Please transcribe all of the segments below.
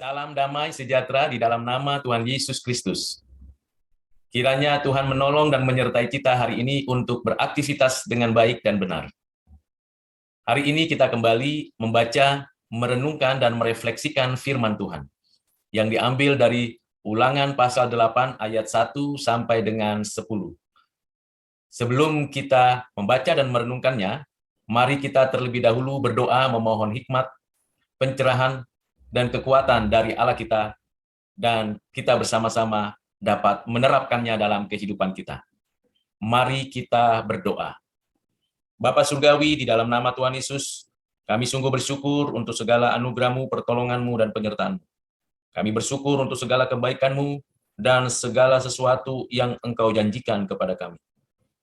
Salam damai sejahtera di dalam nama Tuhan Yesus Kristus. Kiranya Tuhan menolong dan menyertai kita hari ini untuk beraktivitas dengan baik dan benar. Hari ini kita kembali membaca, merenungkan, dan merefleksikan firman Tuhan yang diambil dari Ulangan pasal 8 ayat 1 sampai dengan 10. Sebelum kita membaca dan merenungkannya, mari kita terlebih dahulu berdoa memohon hikmat, pencerahan, dan kekuatan dari Allah kita, dan kita bersama-sama dapat menerapkannya dalam kehidupan kita. Mari kita berdoa. Bapa Surgawi, di dalam nama Tuhan Yesus, kami sungguh bersyukur untuk segala anugerah-Mu, pertolongan-Mu, dan penyertaan-Mu. Kami bersyukur untuk segala kebaikan-Mu dan segala sesuatu yang Engkau janjikan kepada kami.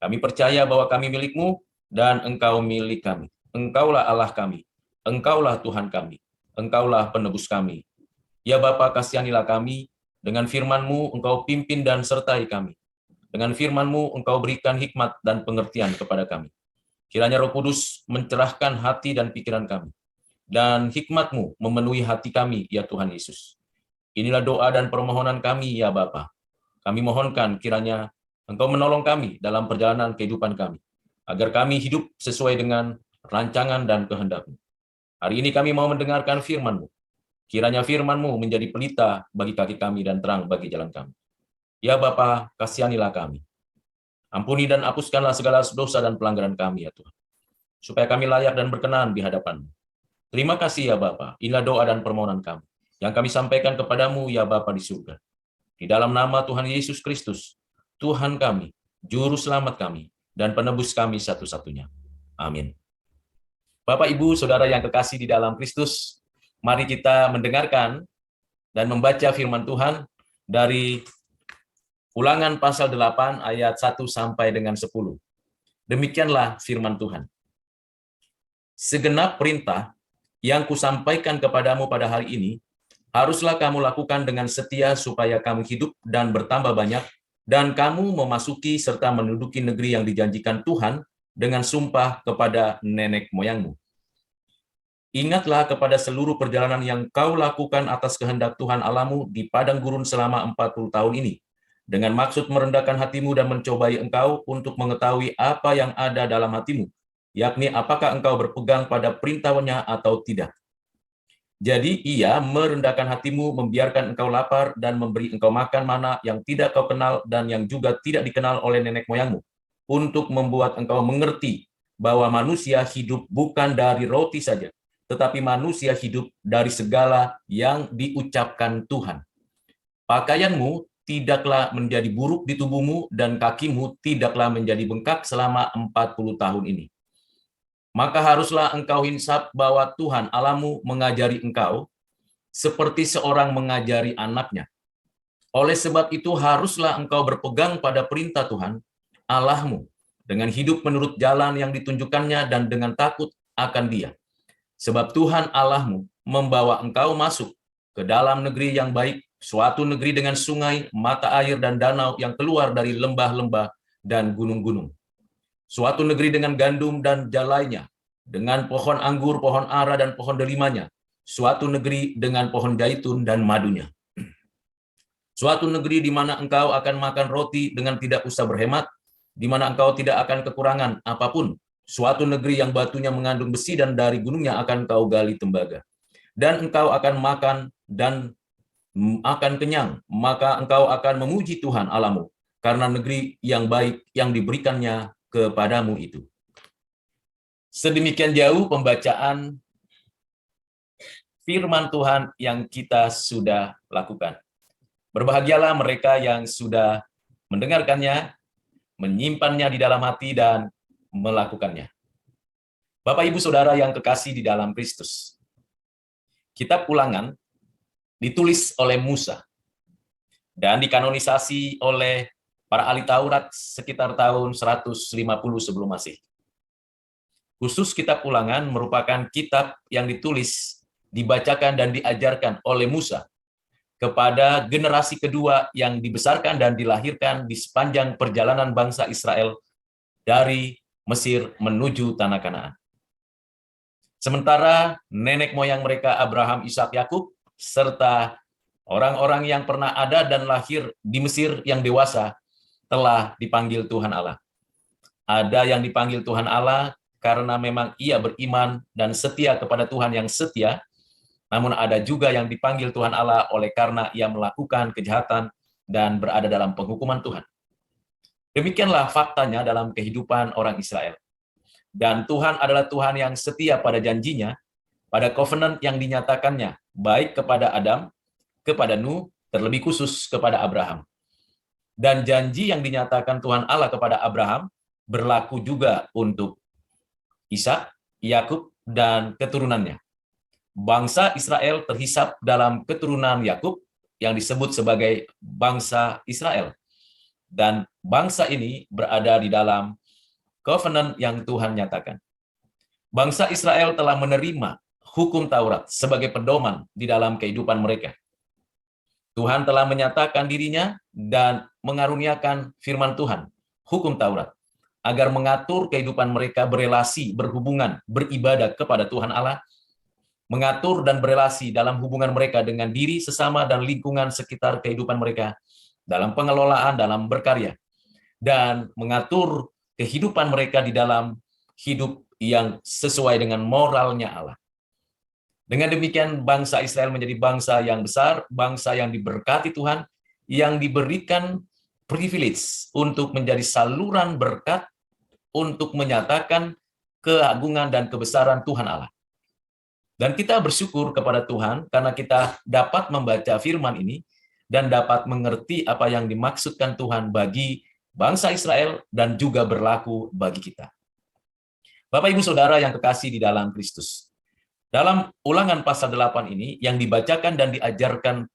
Kami percaya bahwa kami milik-Mu dan Engkau milik kami. Engkaulah Allah kami, Engkaulah Tuhan kami, Engkaulah penebus kami. Ya Bapa, kasihanilah kami, dengan firman-Mu Engkau pimpin dan sertai kami. Dengan firman-Mu Engkau berikan hikmat dan pengertian kepada kami. Kiranya Roh Kudus mencerahkan hati dan pikiran kami. Dan hikmat-Mu memenuhi hati kami, ya Tuhan Yesus. Inilah doa dan permohonan kami, ya Bapa. Kami mohonkan kiranya Engkau menolong kami dalam perjalanan kehidupan kami, agar kami hidup sesuai dengan rancangan dan kehendak-Mu. Hari ini kami mau mendengarkan firman-Mu. Kiranya firman-Mu menjadi pelita bagi kaki kami dan terang bagi jalan kami. Ya Bapa, kasihanilah kami. Ampuni dan hapuskanlah segala dosa dan pelanggaran kami, ya Tuhan, supaya kami layak dan berkenan di hadapan-Mu. Terima kasih, ya Bapa. Inilah doa dan permohonan kami yang kami sampaikan kepadamu, ya Bapa di surga. Di dalam nama Tuhan Yesus Kristus, Tuhan kami, Juru Selamat kami, dan penebus kami satu-satunya. Amin. Bapak, Ibu, Saudara yang kekasih di dalam Kristus, mari kita mendengarkan dan membaca firman Tuhan dari Ulangan pasal 8 ayat 1 sampai dengan 10. Demikianlah firman Tuhan. Segenap perintah yang kusampaikan kepadamu pada hari ini, haruslah kamu lakukan dengan setia supaya kamu hidup dan bertambah banyak, dan kamu memasuki serta menduduki negeri yang dijanjikan Tuhan dengan sumpah kepada nenek moyangmu. Ingatlah kepada seluruh perjalanan yang kau lakukan atas kehendak Tuhan Allahmu di padang gurun selama 40 tahun ini, dengan maksud merendahkan hatimu dan mencobai engkau untuk mengetahui apa yang ada dalam hatimu, yakni apakah engkau berpegang pada perintahnya atau tidak. Jadi ia merendahkan hatimu, membiarkan engkau lapar dan memberi engkau makan mana yang tidak kau kenal dan yang juga tidak dikenal oleh nenek moyangmu, untuk membuat engkau mengerti bahwa manusia hidup bukan dari roti saja, tetapi manusia hidup dari segala yang diucapkan Tuhan. Pakaianmu tidaklah menjadi buruk di tubuhmu dan kakimu tidaklah menjadi bengkak selama 40 tahun ini. Maka haruslah engkau insaf bahwa Tuhan Allahmu mengajari engkau seperti seorang mengajari anaknya. Oleh sebab itu haruslah engkau berpegang pada perintah Tuhan Allahmu dengan hidup menurut jalan yang ditunjukkannya dan dengan takut akan Dia. Sebab Tuhan Allahmu membawa engkau masuk ke dalam negeri yang baik, suatu negeri dengan sungai, mata air, dan danau yang keluar dari lembah-lembah dan gunung-gunung. Suatu negeri dengan gandum dan jalainya, dengan pohon anggur, pohon ara, dan pohon delimanya. Suatu negeri dengan pohon zaitun dan madunya. Suatu negeri di mana engkau akan makan roti dengan tidak usah berhemat, di mana engkau tidak akan kekurangan apapun. Suatu negeri yang batunya mengandung besi dan dari gunungnya akan kau gali tembaga. Dan engkau akan makan dan akan kenyang, maka engkau akan memuji Tuhan Allahmu, karena negeri yang baik yang diberikannya kepadamu itu. Sedemikian jauh pembacaan firman Tuhan yang kita sudah lakukan. Berbahagialah mereka yang sudah mendengarkannya, menyimpannya di dalam hati, dan melakukannya. Bapak, Ibu, Saudara yang kekasih di dalam Kristus, Kitab Ulangan ditulis oleh Musa dan dikanonisasi oleh para ahli Taurat sekitar tahun 150 sebelum Masehi. Khusus Kitab Ulangan merupakan kitab yang ditulis, dibacakan, dan diajarkan oleh Musa kepada generasi kedua yang dibesarkan dan dilahirkan di sepanjang perjalanan bangsa Israel dari Mesir menuju Tanah Kanaan. Sementara nenek moyang mereka Abraham, Ishak, Yakub serta orang-orang yang pernah ada dan lahir di Mesir yang dewasa telah dipanggil Tuhan Allah. Ada yang dipanggil Tuhan Allah karena memang ia beriman dan setia kepada Tuhan yang setia, namun ada juga yang dipanggil Tuhan Allah oleh karena ia melakukan kejahatan dan berada dalam penghukuman Tuhan. Demikianlah faktanya dalam kehidupan orang Israel. Dan Tuhan adalah Tuhan yang setia pada janjinya, pada covenant yang dinyatakannya, baik kepada Adam, kepada Nuh, terlebih khusus kepada Abraham. Dan janji yang dinyatakan Tuhan Allah kepada Abraham berlaku juga untuk Ishak, Yakub, dan keturunannya. Bangsa Israel terhisap dalam keturunan Yakub yang disebut sebagai bangsa Israel. Dan bangsa ini berada di dalam covenant yang Tuhan nyatakan. Bangsa Israel telah menerima hukum Taurat sebagai pedoman di dalam kehidupan mereka. Tuhan telah menyatakan dirinya dan mengaruniakan firman Tuhan, hukum Taurat, agar mengatur kehidupan mereka berelasi, berhubungan, beribadah kepada Tuhan Allah, mengatur dan berelasi dalam hubungan mereka dengan diri sesama dan lingkungan sekitar kehidupan mereka, dalam pengelolaan, dalam berkarya, dan mengatur kehidupan mereka di dalam hidup yang sesuai dengan moralnya Allah. Dengan demikian, bangsa Israel menjadi bangsa yang besar, bangsa yang diberkati Tuhan, yang diberikan privilege untuk menjadi saluran berkat untuk menyatakan keagungan dan kebesaran Tuhan Allah. Dan kita bersyukur kepada Tuhan karena kita dapat membaca firman ini dan dapat mengerti apa yang dimaksudkan Tuhan bagi bangsa Israel dan juga berlaku bagi kita. Bapak, Ibu, Saudara yang kekasih di dalam Kristus. Dalam Ulangan pasal 8 ini yang dibacakan dan diajarkan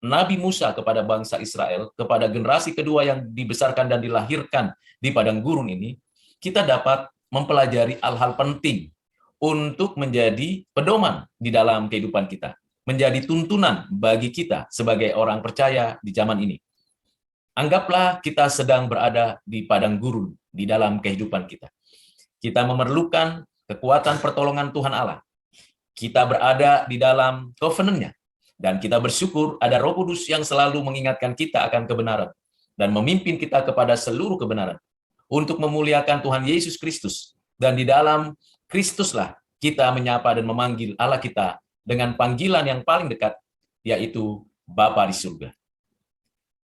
Nabi Musa kepada bangsa Israel, kepada generasi kedua yang dibesarkan dan dilahirkan di padang gurun ini, kita dapat mempelajari hal-hal penting untuk menjadi pedoman di dalam kehidupan kita, menjadi tuntunan bagi kita sebagai orang percaya di zaman ini. Anggaplah kita sedang berada di padang gurun di dalam kehidupan kita. Kita memerlukan kekuatan pertolongan Tuhan Allah. Kita berada di dalam covenant-Nya, dan kita bersyukur ada Roh Kudus yang selalu mengingatkan kita akan kebenaran dan memimpin kita kepada seluruh kebenaran untuk memuliakan Tuhan Yesus Kristus. Dan di dalam Kristuslah kita menyapa dan memanggil Allah kita dengan panggilan yang paling dekat, yaitu Bapa di surga.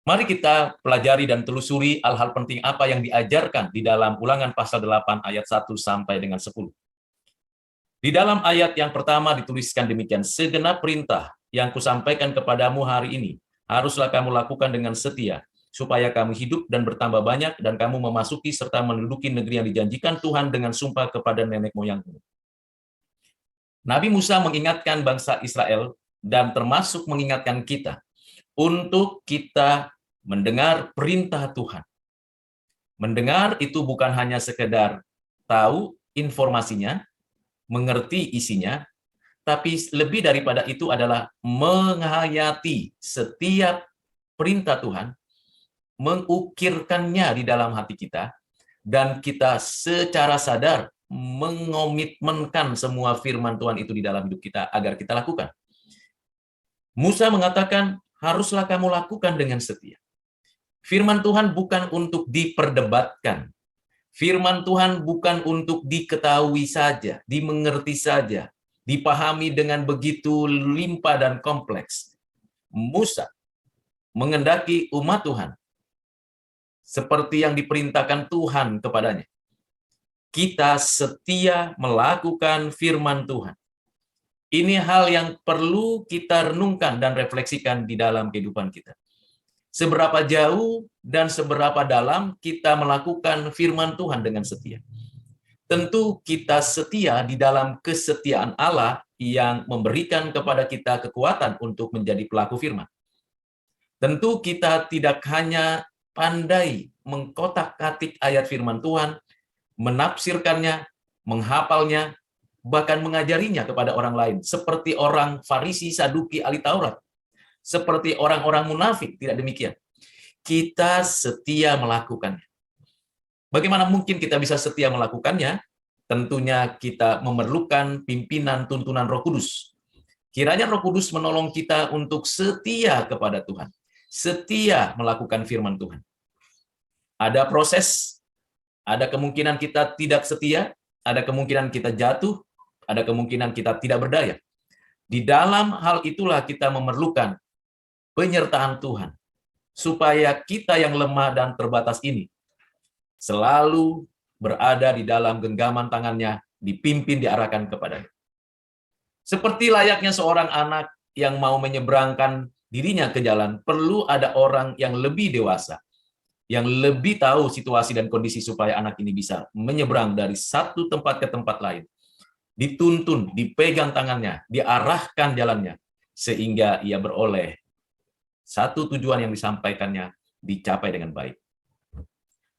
Mari kita pelajari dan telusuri hal-hal penting apa yang diajarkan di dalam Ulangan pasal 8 ayat 1 sampai dengan 10. Di dalam ayat yang pertama dituliskan demikian, segenap perintah yang kusampaikan kepadamu hari ini, haruslah kamu lakukan dengan setia, supaya kamu hidup dan bertambah banyak, dan kamu memasuki serta menduduki negeri yang dijanjikan Tuhan dengan sumpah kepada nenek moyangmu. Nabi Musa mengingatkan bangsa Israel, dan termasuk mengingatkan kita, untuk kita mendengar perintah Tuhan. Mendengar itu bukan hanya sekedar tahu informasinya, mengerti isinya, tapi lebih daripada itu adalah menghayati setiap perintah Tuhan, mengukirkannya di dalam hati kita, dan kita secara sadar mengomitmenkan semua firman Tuhan itu di dalam hidup kita agar kita lakukan. Musa mengatakan, haruslah kamu lakukan dengan setia. Firman Tuhan bukan untuk diperdebatkan. Firman Tuhan bukan untuk diketahui saja, dimengerti saja, dipahami dengan begitu limpah dan kompleks. Musa mengendaki umat Tuhan seperti yang diperintahkan Tuhan kepadanya. Kita setia melakukan firman Tuhan. Ini hal yang perlu kita renungkan dan refleksikan di dalam kehidupan kita. Seberapa jauh dan seberapa dalam kita melakukan firman Tuhan dengan setia. Tentu kita setia di dalam kesetiaan Allah yang memberikan kepada kita kekuatan untuk menjadi pelaku firman. Tentu kita tidak hanya pandai mengkotak-katik ayat firman Tuhan, menafsirkannya, menghafalnya, bahkan mengajarinya kepada orang lain, seperti orang Farisi, Saduki, ahli Taurat, seperti orang-orang munafik. Tidak demikian. Kita setia melakukannya. Bagaimana mungkin kita bisa setia melakukannya? Tentunya kita memerlukan pimpinan tuntunan Roh Kudus. Kiranya Roh Kudus menolong kita untuk setia kepada Tuhan, setia melakukan firman Tuhan. Ada proses, ada kemungkinan kita tidak setia, ada kemungkinan kita jatuh, ada kemungkinan kita tidak berdaya. Di dalam hal itulah kita memerlukan penyertaan Tuhan, supaya kita yang lemah dan terbatas ini selalu berada di dalam genggaman tangannya, dipimpin, diarahkan kepadanya. Seperti layaknya seorang anak yang mau menyeberangkan dirinya ke jalan, perlu ada orang yang lebih dewasa, yang lebih tahu situasi dan kondisi supaya anak ini bisa menyeberang dari satu tempat ke tempat lain. Dituntun, dipegang tangannya, diarahkan jalannya, sehingga ia beroleh satu tujuan yang disampaikannya dicapai dengan baik.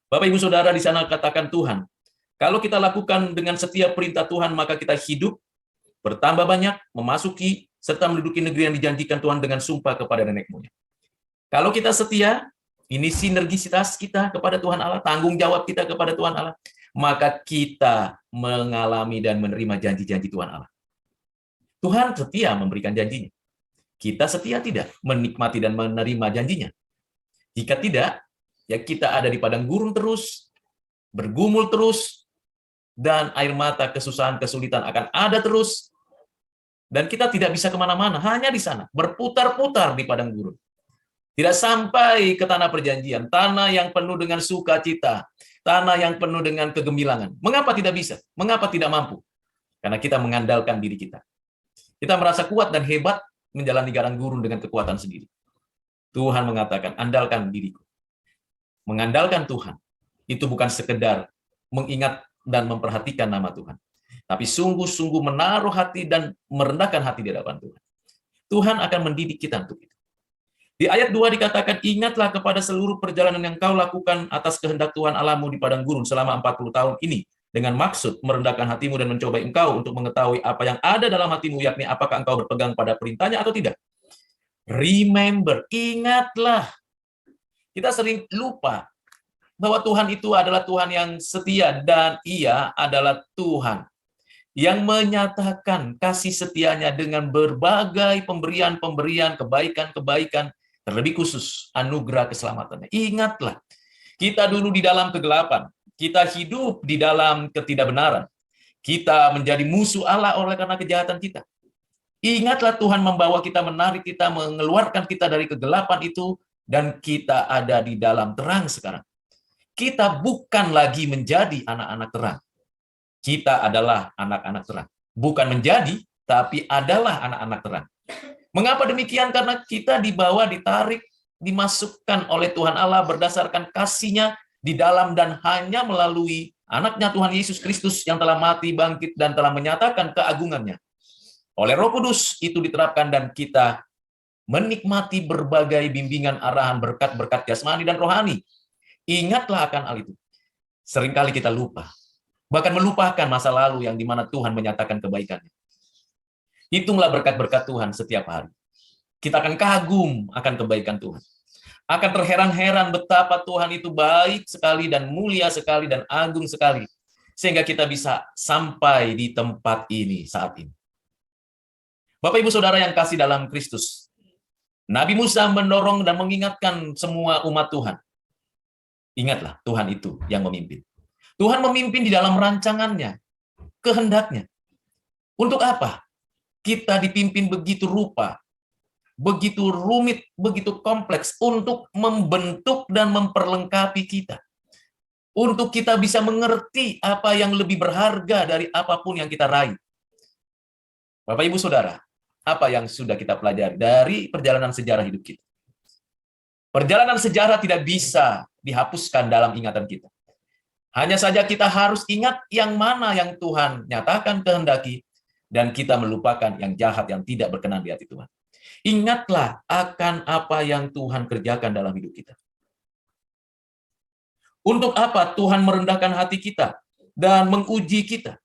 Bapak, Ibu, Saudara, di sana katakan Tuhan, kalau kita lakukan dengan setiap perintah Tuhan, maka kita hidup, bertambah banyak, memasuki, serta menduduki negeri yang dijanjikan Tuhan dengan sumpah kepada nenek moyang. Kalau kita setia, ini sinergisitas kita kepada Tuhan Allah, tanggung jawab kita kepada Tuhan Allah, maka kita mengalami dan menerima janji-janji Tuhan Allah. Tuhan setia memberikan janjinya. Kita setia tidak menikmati dan menerima janjinya. Jika tidak, ya kita ada di padang gurun terus, bergumul terus, dan air mata, kesusahan, kesulitan akan ada terus, dan kita tidak bisa kemana-mana, hanya di sana, berputar-putar di padang gurun. Tidak sampai ke tanah perjanjian, tanah yang penuh dengan sukacita, tanah yang penuh dengan kegemilangan. Mengapa tidak bisa? Mengapa tidak mampu? Karena kita mengandalkan diri kita. Kita merasa kuat dan hebat menjalani padang gurun dengan kekuatan sendiri. Tuhan mengatakan, andalkan diriku. Mengandalkan Tuhan, itu bukan sekedar mengingat dan memperhatikan nama Tuhan, tapi sungguh-sungguh menaruh hati dan merendahkan hati di hadapan Tuhan. Tuhan akan mendidik kita untuk itu. Di ayat 2 dikatakan, ingatlah kepada seluruh perjalanan yang kau lakukan atas kehendak Tuhan Allahmu di padang gurun selama 40 tahun ini, dengan maksud merendahkan hatimu dan mencobai engkau untuk mengetahui apa yang ada dalam hatimu, yakni apakah engkau berpegang pada perintahnya atau tidak. Remember, ingatlah. Kita sering lupa bahwa Tuhan itu adalah Tuhan yang setia, dan Ia adalah Tuhan yang menyatakan kasih setianya dengan berbagai pemberian-pemberian, kebaikan-kebaikan, terlebih khusus anugerah keselamatannya. Ingatlah, kita dulu di dalam kegelapan, kita hidup di dalam ketidakbenaran, kita menjadi musuh Allah oleh karena kejahatan kita. Ingatlah Tuhan membawa kita, menarik kita, mengeluarkan kita dari kegelapan itu, dan kita ada di dalam terang sekarang. Kita bukan lagi menjadi anak-anak terang. Kita adalah anak-anak terang. Bukan menjadi, tapi adalah anak-anak terang. Mengapa demikian? Karena kita dibawa, ditarik, dimasukkan oleh Tuhan Allah berdasarkan kasih-Nya di dalam dan hanya melalui anaknya Tuhan Yesus Kristus yang telah mati, bangkit, dan telah menyatakan keagungannya. Oleh Roh Kudus itu diterapkan, dan kita menikmati berbagai bimbingan, arahan, berkat-berkat jasmani dan rohani. Ingatlah akan hal itu. Seringkali kita lupa. Bahkan melupakan masa lalu yang dimana Tuhan menyatakan kebaikannya. Hitunglah berkat-berkat Tuhan setiap hari. Kita akan kagum akan kebaikan Tuhan. Akan terheran-heran betapa Tuhan itu baik sekali dan mulia sekali dan agung sekali. Sehingga kita bisa sampai di tempat ini saat ini. Bapak, Ibu, Saudara yang kasih dalam Kristus, Nabi Musa mendorong dan mengingatkan semua umat Tuhan. Ingatlah, Tuhan itu yang memimpin. Tuhan memimpin di dalam rancangannya, kehendaknya. Untuk apa? Kita dipimpin begitu rupa, begitu rumit, begitu kompleks untuk membentuk dan memperlengkapi kita. Untuk kita bisa mengerti apa yang lebih berharga dari apapun yang kita raih. Bapak, Ibu, Saudara, apa yang sudah kita pelajari dari perjalanan sejarah hidup kita? Perjalanan sejarah tidak bisa dihapuskan dalam ingatan kita. Hanya saja kita harus ingat yang mana yang Tuhan nyatakan kehendaki, dan kita melupakan yang jahat yang tidak berkenan di hati Tuhan. Ingatlah akan apa yang Tuhan kerjakan dalam hidup kita. Untuk apa Tuhan merendahkan hati kita dan menguji kita?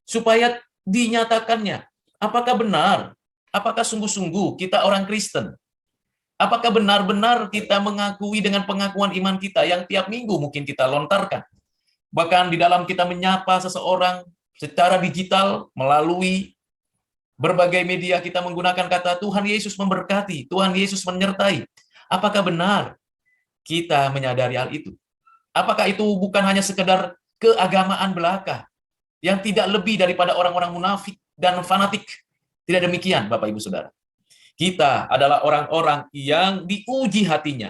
Supaya dinyatakannya, apakah benar? Apakah sungguh-sungguh kita orang Kristen? Apakah benar-benar kita mengakui dengan pengakuan iman kita yang tiap minggu mungkin kita lontarkan? Bahkan di dalam kita menyapa seseorang secara digital melalui Berbagai media kita menggunakan kata Tuhan Yesus memberkati, Tuhan Yesus menyertai. Apakah benar kita menyadari hal itu? Apakah itu bukan hanya sekedar keagamaan belaka yang tidak lebih daripada orang-orang munafik dan fanatik? Tidak demikian, Bapak Ibu Saudara. Kita adalah orang-orang yang diuji hatinya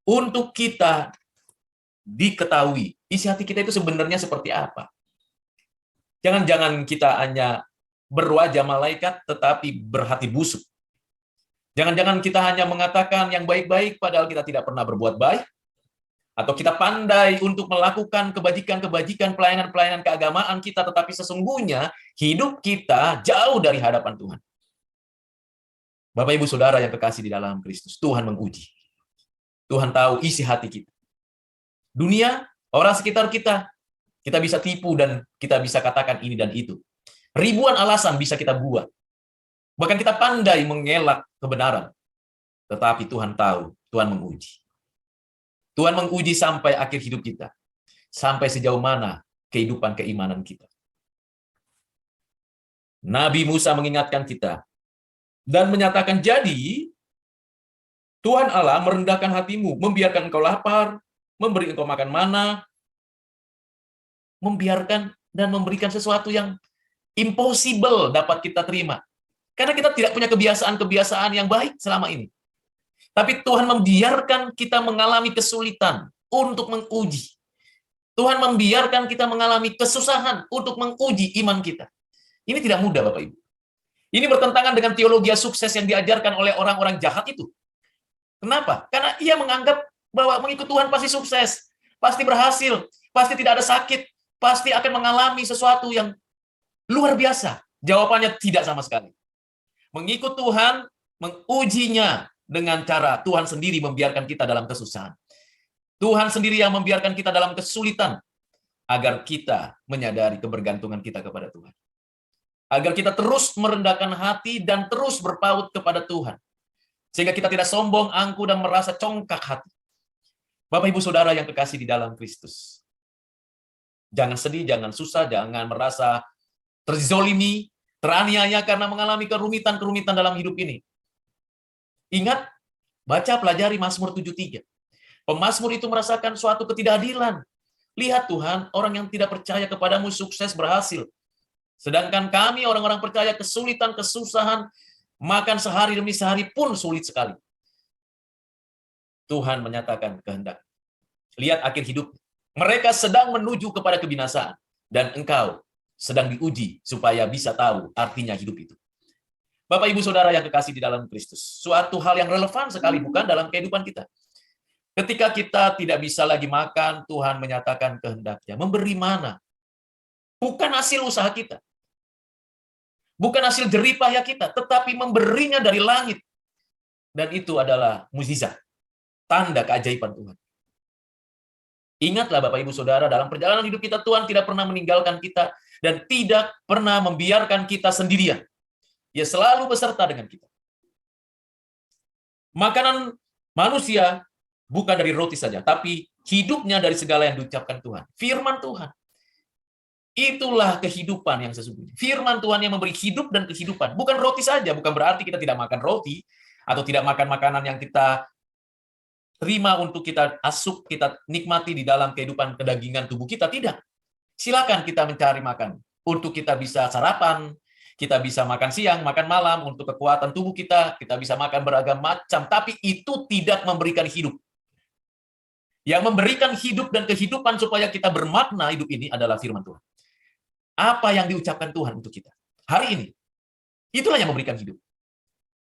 untuk kita diketahui isi hati kita itu sebenarnya seperti apa. Jangan-jangan kita hanya berwajah malaikat tetapi berhati busuk. Jangan-jangan kita hanya mengatakan yang baik-baik padahal kita tidak pernah berbuat baik, atau kita pandai untuk melakukan kebajikan-kebajikan, pelayanan-pelayanan keagamaan kita, tetapi sesungguhnya hidup kita jauh dari hadapan Tuhan. Bapak Ibu Saudara yang kekasih di dalam Kristus, Tuhan menguji. Tuhan tahu isi hati kita. Dunia, orang sekitar kita bisa tipu dan kita bisa katakan ini dan itu. Ribuan alasan bisa kita buat. Bahkan kita pandai mengelak kebenaran. Tetapi Tuhan tahu, Tuhan menguji. Tuhan menguji sampai akhir hidup kita. Sampai sejauh mana kehidupan keimanan kita. Nabi Musa mengingatkan kita dan menyatakan, jadi Tuhan Allah merendahkan hatimu, membiarkan engkau lapar, memberi engkau makan mana, membiarkan dan memberikan sesuatu yang impossible dapat kita terima. Karena kita tidak punya kebiasaan-kebiasaan yang baik selama ini. Tapi Tuhan membiarkan kita mengalami kesulitan untuk menguji. Tuhan membiarkan kita mengalami kesusahan untuk menguji iman kita. Ini tidak mudah, Bapak Ibu. Ini bertentangan dengan teologi sukses yang diajarkan oleh orang-orang jahat itu. Kenapa? Karena ia menganggap bahwa mengikut Tuhan pasti sukses, pasti berhasil, pasti tidak ada sakit, pasti akan mengalami sesuatu yang luar biasa. Jawabannya tidak sama sekali. Mengikut Tuhan, mengujinya dengan cara Tuhan sendiri membiarkan kita dalam kesusahan. Tuhan sendiri yang membiarkan kita dalam kesulitan, agar kita menyadari kebergantungan kita kepada Tuhan. Agar kita terus merendahkan hati dan terus berpaut kepada Tuhan. Sehingga kita tidak sombong, angkuh, dan merasa congkak hati. Bapak Ibu Saudara yang kekasih di dalam Kristus. Jangan sedih, jangan susah, jangan merasa terzolimi, teraniaya karena mengalami kerumitan-kerumitan dalam hidup ini. Ingat, baca pelajari Mazmur 73. Pemazmur itu merasakan suatu ketidakadilan. Lihat Tuhan, orang yang tidak percaya kepadamu sukses berhasil. Sedangkan kami orang-orang percaya kesulitan, kesusahan, makan sehari demi sehari pun sulit sekali. Tuhan menyatakan kehendak. Lihat akhir hidup. Mereka sedang menuju kepada kebinasaan. Dan engkau sedang diuji supaya bisa tahu artinya hidup itu. Bapak Ibu Saudara yang kekasih di dalam Kristus, suatu hal yang relevan sekali bukan dalam kehidupan kita. Ketika kita tidak bisa lagi makan, Tuhan menyatakan kehendaknya. Memberi mana? Bukan hasil usaha kita. Bukan hasil jerih payah kita, tetapi memberinya dari langit. Dan itu adalah mukjizat, tanda keajaiban Tuhan. Ingatlah Bapak Ibu Saudara, dalam perjalanan hidup kita, Tuhan tidak pernah meninggalkan kita dan tidak pernah membiarkan kita sendirian. Dia selalu beserta dengan kita. Makanan manusia bukan dari roti saja, tapi hidupnya dari segala yang diucapkan Tuhan. Firman Tuhan. Itulah kehidupan yang sesungguhnya. Firman Tuhan yang memberi hidup dan kehidupan. Bukan roti saja, bukan berarti kita tidak makan roti, atau tidak makan makanan yang kita terima untuk kita asup, kita nikmati di dalam kehidupan kedagingan tubuh kita. Tidak. Silakan kita mencari makan. Untuk kita bisa sarapan, kita bisa makan siang, makan malam, untuk kekuatan tubuh kita bisa makan beragam macam. Tapi itu tidak memberikan hidup. Yang memberikan hidup dan kehidupan supaya kita bermakna hidup ini adalah firman Tuhan. Apa yang diucapkan Tuhan untuk kita hari ini, itulah yang memberikan hidup.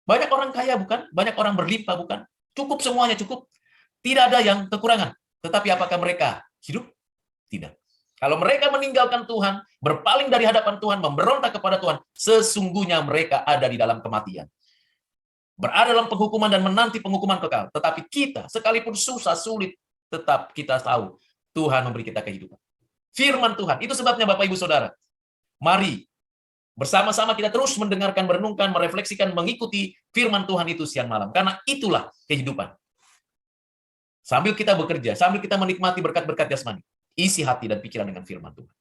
Banyak orang kaya bukan? Banyak orang berlimpah bukan? Cukup, semuanya cukup. Tidak ada yang kekurangan. Tetapi apakah mereka hidup? Tidak. Kalau mereka meninggalkan Tuhan, berpaling dari hadapan Tuhan, memberontak kepada Tuhan, sesungguhnya mereka ada di dalam kematian. Berada dalam penghukuman dan menanti penghukuman kekal. Tetapi kita, sekalipun susah, sulit, tetap kita tahu Tuhan memberi kita kehidupan. Firman Tuhan. Itu sebabnya Bapak Ibu Saudara, mari bersama-sama kita terus mendengarkan, merenungkan, merefleksikan, mengikuti firman Tuhan itu siang malam. Karena itulah kehidupan. Sambil kita bekerja, sambil kita menikmati berkat-berkat jasmani, isi hati dan pikiran dengan firman Tuhan.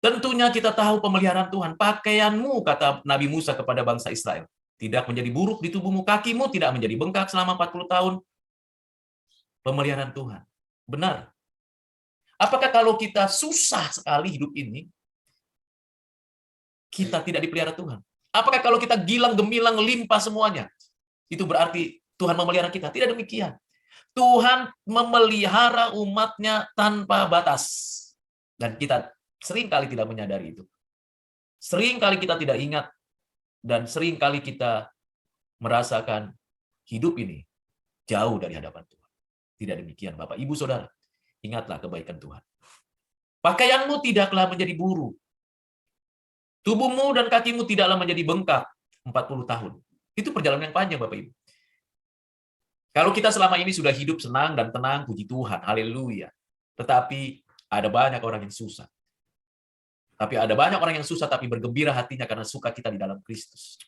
Tentunya kita tahu pemeliharaan Tuhan. Pakaianmu, kata Nabi Musa kepada bangsa Israel, tidak menjadi buruk di tubuhmu, kakimu tidak menjadi bengkak selama 40 tahun. Pemeliharaan Tuhan. Benar. Apakah kalau kita susah sekali hidup ini, kita tidak dipelihara Tuhan? Apakah kalau kita gilang gemilang limpah semuanya, itu berarti Tuhan memelihara kita? Tidak demikian. Tuhan memelihara umatnya tanpa batas. Dan kita seringkali tidak menyadari itu. Seringkali kita tidak ingat, dan seringkali kita merasakan hidup ini jauh dari hadapan Tuhan. Tidak demikian, Bapak, Ibu, Saudara. Ingatlah kebaikan Tuhan. Pakaianmu tidaklah menjadi buruk. Tubuhmu dan kakimu tidaklah menjadi bengkak 40 tahun. Itu perjalanan yang panjang, Bapak, Ibu. Kalau kita selama ini sudah hidup senang dan tenang, puji Tuhan, haleluya. Tetapi ada banyak orang yang susah. Tapi ada banyak orang yang susah tapi bergembira hatinya karena suka kita di dalam Kristus.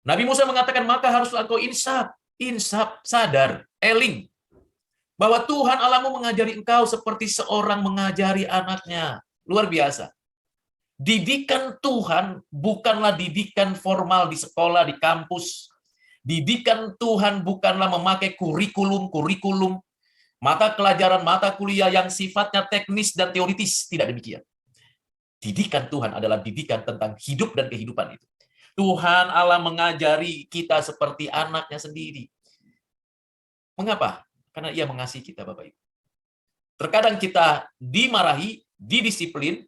Nabi Musa mengatakan, maka haruslah engkau insaf, sadar, eling, bahwa Tuhan Allahmu mengajari engkau seperti seorang mengajari anaknya. Luar biasa. Didikan Tuhan bukanlah didikan formal di sekolah, di kampus. Didikan Tuhan bukanlah memakai kurikulum, mata pelajaran, mata kuliah yang sifatnya teknis dan teoritis. Tidak demikian. Didikan Tuhan adalah didikan tentang hidup dan kehidupan itu. Tuhan Allah mengajari kita seperti anaknya sendiri. Mengapa? Karena Ia mengasihi kita, Bapak Ibu. Terkadang kita dimarahi, didisiplin,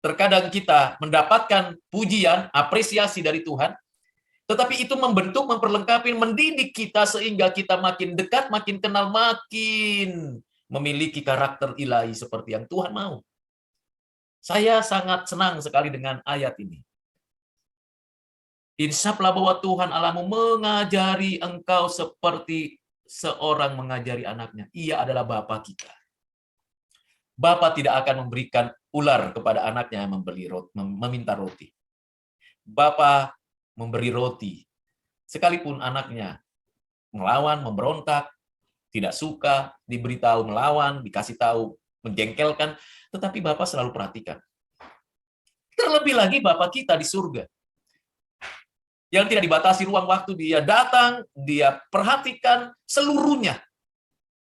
terkadang kita mendapatkan pujian, apresiasi dari Tuhan, tetapi itu membentuk, memperlengkapi, mendidik kita sehingga kita makin dekat, makin kenal, makin memiliki karakter ilahi seperti yang Tuhan mau. Saya sangat senang sekali dengan ayat ini. Insaflah bahwa Tuhan Allahmu mengajari engkau seperti seorang mengajari anaknya. Ia adalah Bapa kita. Bapa tidak akan memberikan ular kepada anaknya yang meminta roti. Bapa memberi roti, sekalipun anaknya melawan, memberontak, tidak suka, diberitahu melawan, dikasih tahu, menjengkelkan, tetapi Bapa selalu perhatikan. Terlebih lagi Bapa kita di surga, yang tidak dibatasi ruang waktu, Dia datang, Dia perhatikan seluruhnya.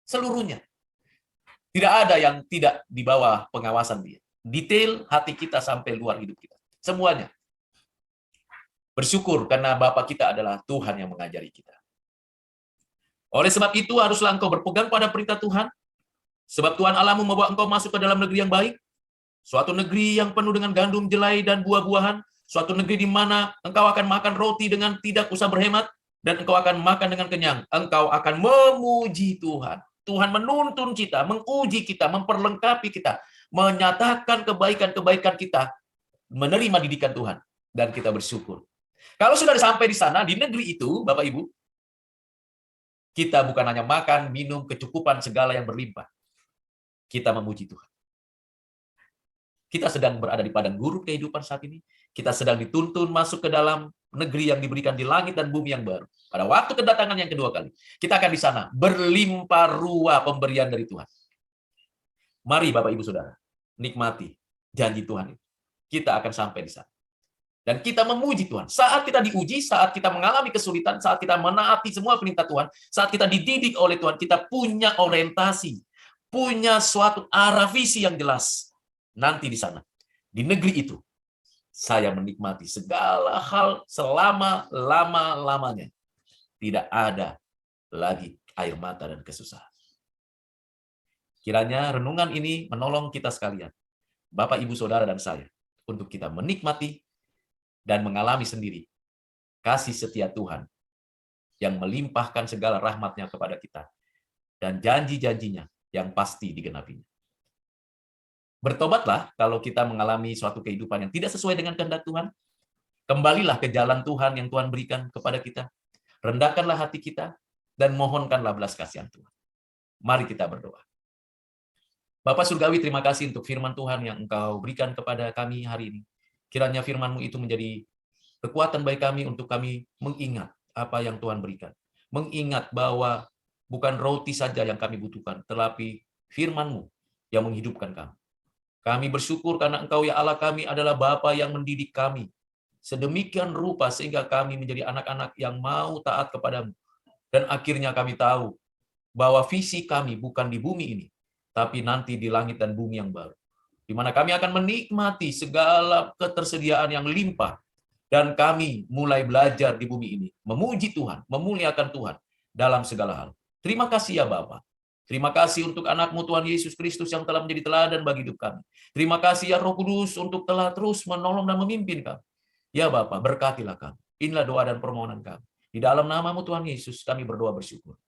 Seluruhnya. Tidak ada yang tidak di bawah pengawasan Dia. Detail hati kita sampai luar hidup kita. Semuanya. Bersyukur karena Bapa kita adalah Tuhan yang mengajari kita. Oleh sebab itu haruslah engkau berpegang pada perintah Tuhan, sebab Tuhan Allahmu membawa engkau masuk ke dalam negeri yang baik, suatu negeri yang penuh dengan gandum, jelai, dan buah-buahan, suatu negeri di mana engkau akan makan roti dengan tidak usah berhemat, dan engkau akan makan dengan kenyang. Engkau akan memuji Tuhan. Tuhan menuntun kita, menguji kita, memperlengkapi kita, menyatakan kebaikan-kebaikan kita, menerima didikan Tuhan, dan kita bersyukur. Kalau sudah sampai di sana, di negeri itu, Bapak Ibu, kita bukan hanya makan, minum, kecukupan segala yang berlimpah. Kita memuji Tuhan. Kita sedang berada di padang gurun kehidupan saat ini. Kita sedang dituntun masuk ke dalam negeri yang diberikan di langit dan bumi yang baru. Pada waktu kedatangan yang kedua kali, kita akan di sana berlimpah ruah pemberian dari Tuhan. Mari Bapak Ibu Saudara, nikmati janji Tuhan itu. Kita akan sampai di sana. Dan kita memuji Tuhan. Saat kita diuji, saat kita mengalami kesulitan, saat kita menaati semua perintah Tuhan, saat kita dididik oleh Tuhan, kita punya orientasi, punya suatu arah visi yang jelas. Nanti di sana, di negeri itu, saya menikmati segala hal selama lama-lamanya. Tidak ada lagi air mata dan kesusahan. Kiranya renungan ini menolong kita sekalian, Bapak, Ibu, Saudara, dan saya, untuk kita menikmati dan mengalami sendiri kasih setia Tuhan yang melimpahkan segala rahmat-Nya kepada kita dan janji-janjinya yang pasti digenapinya. Bertobatlah kalau kita mengalami suatu kehidupan yang tidak sesuai dengan kehendak Tuhan. Kembalilah ke jalan Tuhan yang Tuhan berikan kepada kita. Rendahkanlah hati kita dan mohonkanlah belas kasihan Tuhan. Mari kita berdoa. Bapa Surgawi, terima kasih untuk firman Tuhan yang Engkau berikan kepada kami hari ini. Kiranya firman-Mu itu menjadi kekuatan bagi kami untuk kami mengingat apa yang Tuhan berikan. Mengingat bahwa bukan roti saja yang kami butuhkan, tetapi firman-Mu yang menghidupkan kami. Kami bersyukur karena Engkau ya Allah kami adalah Bapa yang mendidik kami sedemikian rupa sehingga kami menjadi anak-anak yang mau taat kepadamu. Dan akhirnya kami tahu bahwa visi kami bukan di bumi ini, tapi nanti di langit dan bumi yang baru, di mana kami akan menikmati segala ketersediaan yang limpah, dan kami mulai belajar di bumi ini, memuji Tuhan, memuliakan Tuhan dalam segala hal. Terima kasih ya Bapa. Terima kasih untuk anak-Mu Tuhan Yesus Kristus yang telah menjadi teladan bagi hidup kami. Terima kasih ya Roh Kudus untuk telah terus menolong dan memimpin kami. Ya Bapa, berkatilah kami. Inilah doa dan permohonan kami. Di dalam nama-Mu Tuhan Yesus kami berdoa bersyukur.